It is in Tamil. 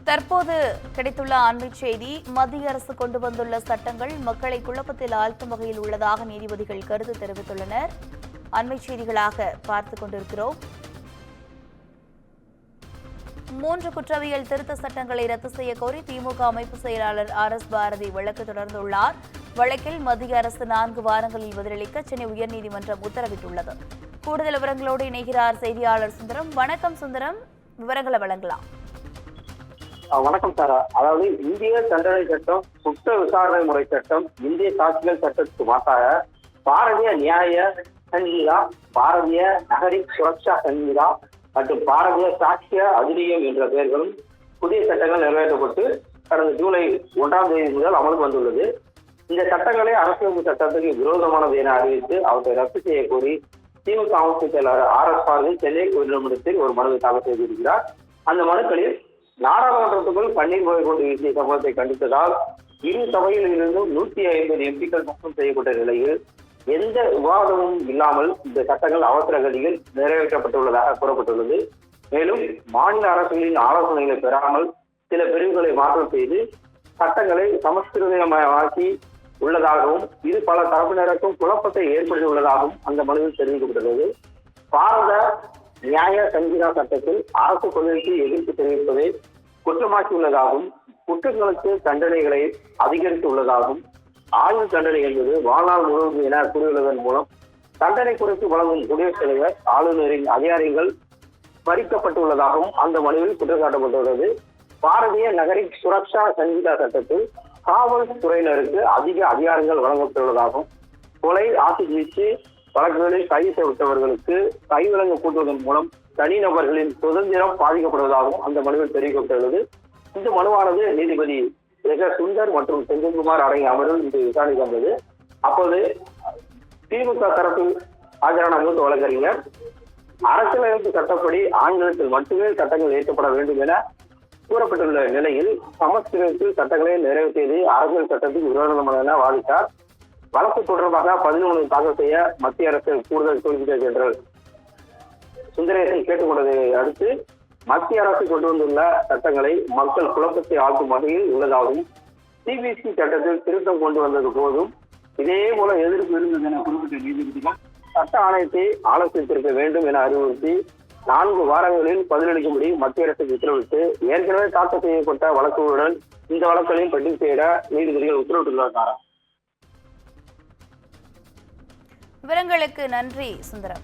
தற்போது கிடைத்துள்ள அண்மை செய்தி, மத்திய அரசு கொண்டு வந்துள்ள சட்டங்கள் மக்களை குழப்பத்தில் ஆழ்த்தும் வகையில் உள்ளதாக நீதிபதிகள் கருத்து தெரிவித்துள்ளனர். அண்மை செய்திகளாக பார்த்துக் கொண்டிருக்கிறோம். 3 குற்றவியல் திருத்த சட்டங்களை ரத்து செய்ய கோரி திமுக அமைப்பு செயலாளர் RS பாரதி வழக்கு தொடர்ந்துள்ளார். வழக்கில் மத்திய அரசு 4 வாரங்களில் பதிலளிக்க சென்னை உயர்நீதிமன்றம் உத்தரவிட்டுள்ளது. கூடுதல் விவரங்களோடு இணைகிறார் செய்தியாளர் சுந்தரம். வணக்கம் சுந்தரம், விவரங்களை வழங்கலாம். வணக்கம் சாரா. அதாவது இந்திய தண்டனை சட்டம், குற்ற விசாரணை முறை சட்டம், இந்திய சாட்சிகள் சட்டத்துக்கு மாற்றாக பாரதிய நியாய சங்கீதா, பாரதிய நகரிக் சுரக்ஷா சங்கீதா மற்றும் பாரதிய சாட்சிய அதிநியம் என்ற பெயர்களும் புதிய சட்டங்கள் நிறைவேற்றப்பட்டு கடந்த ஜூலை 1ஆம் தேதி முதல் அமலுக்கு வந்துள்ளது. இந்த சட்டங்களை அரசியலமைப்பு சட்டத்துக்கு விரோதமானது என அறிவித்து அவற்றை ரத்து செய்ய கோரி திமுக அமைப்பு செயலாளர் RS பாரதி சென்னை உயர்நீதிமன்றத்தில் ஒரு மனுவை தாக்கல் செய்திருக்கிறார். அந்த மனுக்களில் நாடாளுமன்றத்துக்குள் பன்னீர் புகை கொண்டு வீசிய சம்பவத்தை கண்டித்ததால் இரு சபையில் இருந்தும் 150 எம்பிக்கள் மட்டும் செய்யப்பட்ட நிலையில் எந்த விவாதமும் இல்லாமல் இந்த சட்டங்கள் அவசர கதியில் நிறைவேற்றப்பட்டுள்ளதாக கூறப்பட்டுள்ளது. மேலும் மாநில அரசுகளின் ஆலோசனைகளை பெறாமல் சில பிரிவுகளை மாற்றம் செய்து சட்டங்களை சமஸ்கிருதமயமாக்கி உள்ளதாகவும் இது பல தரப்பினருக்கும் குழப்பத்தை ஏற்படுத்தியுள்ளதாகவும் அந்த மனுவில் தெரிவிக்கப்பட்டுள்ளது. பாரத நியாய சங்கீதா சட்டத்தில் அரசு கொள்கைக்கு எதிர்ப்பு தெரிவிப்பதை குற்றமாக்கியுள்ளதாகவும் குற்றங்களுக்கு தண்டனைகளை அதிகரித்துள்ளதாகவும் ஆயுள் தண்டனை என்பது வாழ்நாள் முழுவதும் என கூறியுள்ளதன் மூலம் தண்டனை குறித்து வழங்கும் குடியரசுத் தலைவர் ஆளுநரின் அதிகாரங்கள் பறிக்கப்பட்டுள்ளதாகவும் அந்த மனுவில் குற்றம் சாட்டப்பட்டுள்ளது. பாரதிய நகரிக் சுரக்ஷா சங்கீதா சட்டத்தில் காவல்துறையினருக்கு அதிக அதிகாரங்கள் வழங்கப்பட்டுள்ளதாகவும் கொலை, ஆசிட் வீச்சு வழக்குகளில் கைது செய்யப்பட்டவர்களுக்கு கைவிலங்கு கூட்டுவதன் மூலம் தனிநபர்களின் சுதந்திரம் பாதிக்கப்படுவதாகவும் அந்த மனுவில் தெரிவிக்கப்பட்டுள்ளது. இந்த மனுவானது நீதிபதி சுந்தர் மற்றும் செந்தில்குமார் அடங்கிய அமர்வில் இன்று விசாரணைக்கு வந்தது. அப்போது திமுக தரப்பில் ஆஜரான மூத்த வழக்கறிஞர் அரசியலமைப்பு சட்டப்படி ஆங்கிலத்தில் மட்டுமே சட்டங்கள் இயற்றப்பட வேண்டும் என கூறப்பட்டுள்ள நிலையில் சமஸ்கிருதத்தில் சட்டங்களை நிறைவேற்றியது அரசியல் சட்டத்துக்கு விரோதமானது என வாதிட்டார். வழக்கு தொடர்பாக 11 தாக்கல் செய்ய மத்திய அரசு கூடுதல் சொலிசிட்டர் ஜெனரல் சுந்தரேசன் கேட்டுக்கொண்டதை அடுத்து மத்திய அரசு கொண்டு வந்துள்ள சட்டங்களை மக்கள் குழப்பத்தை ஆழ்த்தும் வகையில் உள்ளதாகவும் CBC சட்டத்தில் திருத்தம் கொண்டு வந்தது போதும் இதே போல எதிர்ப்பு இருந்தது என குறிப்பிட்ட நீதிபதிகள் சட்ட ஆணையத்தை ஆலோசித்திருக்க வேண்டும் என அறிவுறுத்தி 4 வாரங்களில் பதிலளிக்கும்படி மத்திய அரசுக்கு உத்தரவிட்டு ஏற்கனவே தாக்கல் செய்யப்பட்ட வழக்குகளுடன் இந்த வழக்குகளையும் பட்டியலிட நீதிபதிகள் உத்தரவிட்டுள்ளார். விவரங்களுக்கு நன்றி சுந்தரம்.